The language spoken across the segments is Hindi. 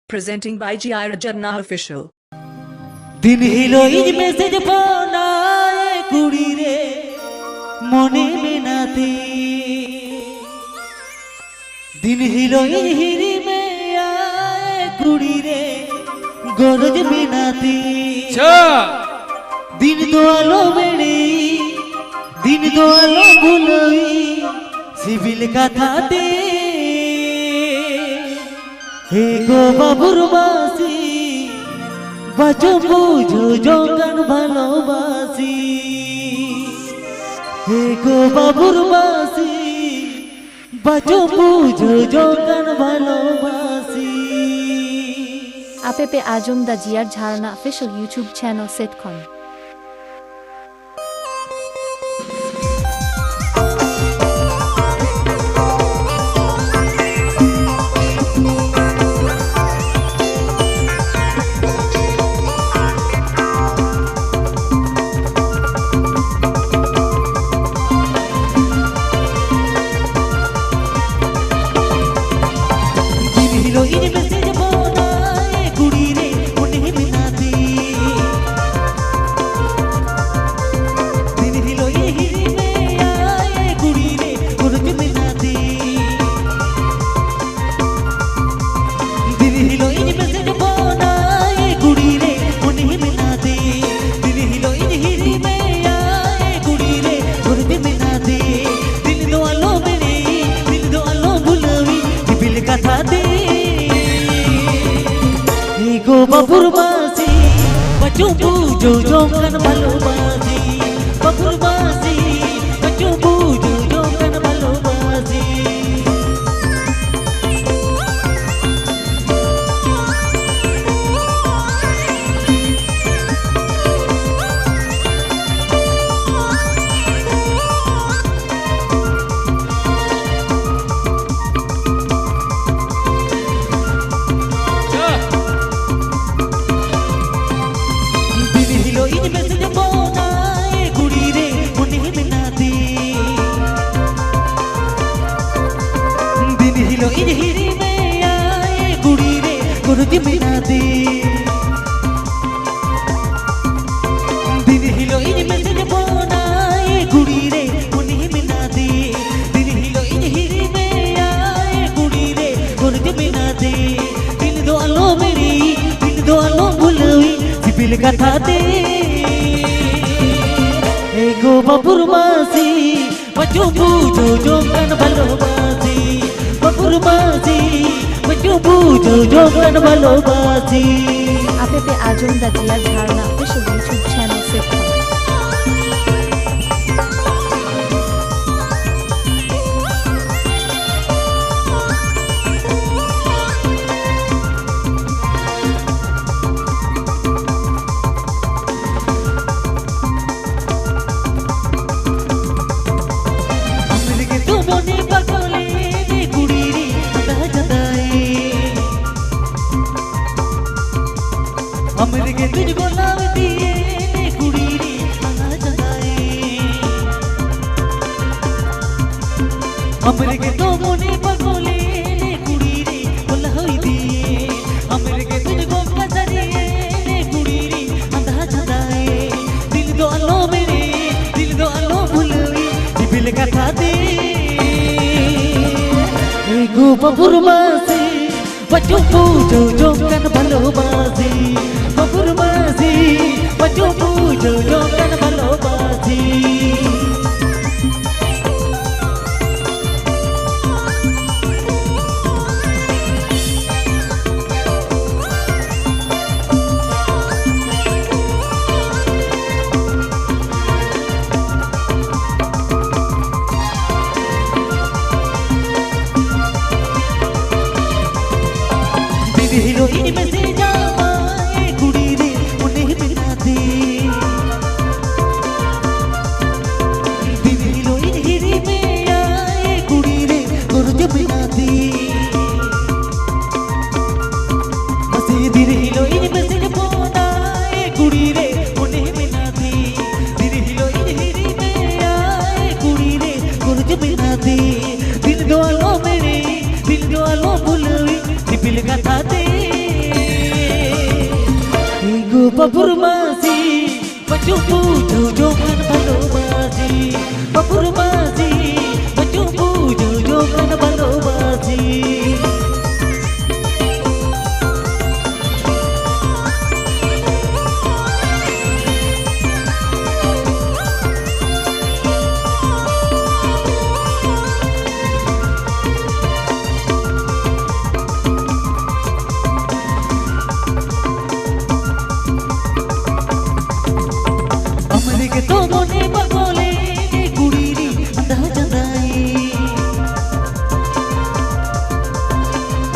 Presenting by GI Rajanna Official. दिन हिलो इज मैसेज बनाए कुड़ी रे मने में नाती दिन हिलो इज हिरी में आए कुड़ी रे गरज में नाती दिन दो आलो बेड़ी दिन दो आलो बुलई सिविल का थाते हे गो बाबुर बासी বাঁচো বুঝো জঙ্গন ভালোবাসি হে গো বাবুর বাসি বাঁচো বুঝো জঙ্গন ভালোবাসি App Ajum the GR Jharna official YouTube channel Sitcom. গো বাবুর বাসি বাঁচো বুঝো জঙ্গন ভালোবাসি বাবুর বাসি বাঁচো বুঝো জঙ্গন ভালোবাসি हिरी में आए कुड़ी रे गुरुज बिना दे दिन हिलो इन मैसेज बनाए कुड़ी रे उन्हें बिना दे दिन हिलो इन हिरी में आए कुड़ी रे गुरुज बिना दे दिल दो आलो मेरी दिल दो आलो बुलवी सिबिल का था दे ए गो बाबुर मासी बच्चों पूजो जोगन भालोबासी বাবুর বাসি বাঁচো বুঝো জঙ্গন ভালোবাসি App Ajum the GR Jharna official YouTube channel Sitcom. अमर के तुझको नाम दिए कुड़ी रे आना जगाए अमर के तो मोने पगोले कुड़ी रे बुलाई दिए अमर के तुझको कदरिए कुड़ी रे आना जगाए दिल दो आलो मेरे दिल दो आलो भुलई दिल का था दे गो बाबुर बासी बच्चों पूजो जोगन भालोबासी बाबुर बासी बच्चों पूजो जोगन भालोबासी हिलो इन में से जाए कुड़ी रे उन्हें बिना दे दिन हिलो इन हिरी में आए कुड़ी रे गुरुज बिना दे बस दिन हिलो इन में से बनाए कुड़ी रे उन्हें बिना दे दिन हिलो इन हिरी में आए कुड़ी रे गुरुज बिना दे दिल दो आलो मेरे दिल दो आलो बुलवी दिल का था दे বাবুর মাঝি বাজু বুঝো যোগান ভালোবাসি বাবুর মাঝি বাজু বুঝো যোগান ভালোবাসি अमरगे तो मोने बगोले गुड़ीरी अंधा जंदाई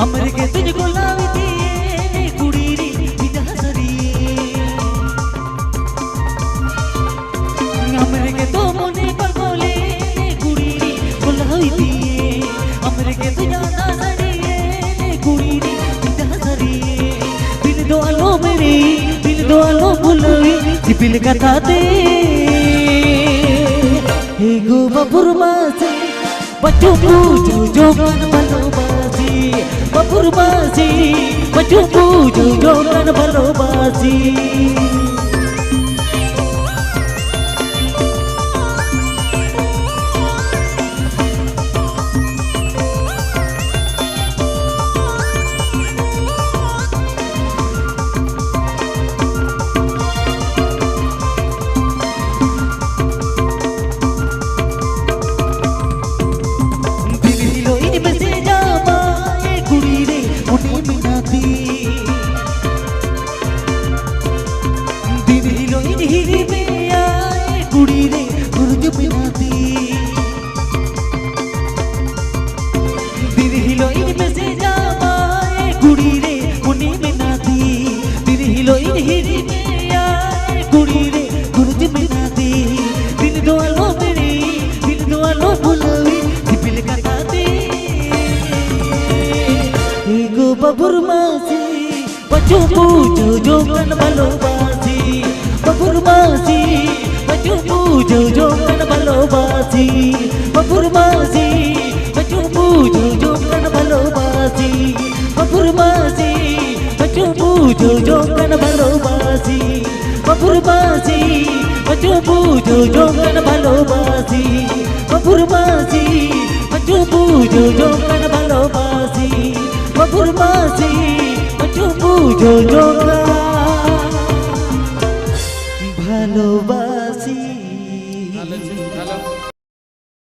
अमरगे तुझको लावी दिए गुड़ीरी बिदा सरी अमरगे तो मोने बगोले गुड़ीरी बुलावी दिए अमरगे तुझा ना सरिए गुड़ीरी बिदा सरी दिल दो आलो मेरी दिल दो आलो बुलावी दिल कथा दे हे गो बाबुर मासी बच्चों पूजो जोगन भालोबासी बाबुर मासी बच्चों पूजो जोगन भालोबासी बाबुर मासी बच्चों पूजो जोगन भालोबासी बाबुर मासी बच्चों पूजो जोगन भालोबासी बाबुर मासी बच्चों पूजो जोगन भालोबासी बाबुर मासी बच्चों पूजो जोगन भालोबासी बाबुर मासी बच्चों पूजो जोगन भालोबासी बाबुर मासी बच्चों पूजो जोगन भालोबासी बाबुर मासी बच्चों पूजो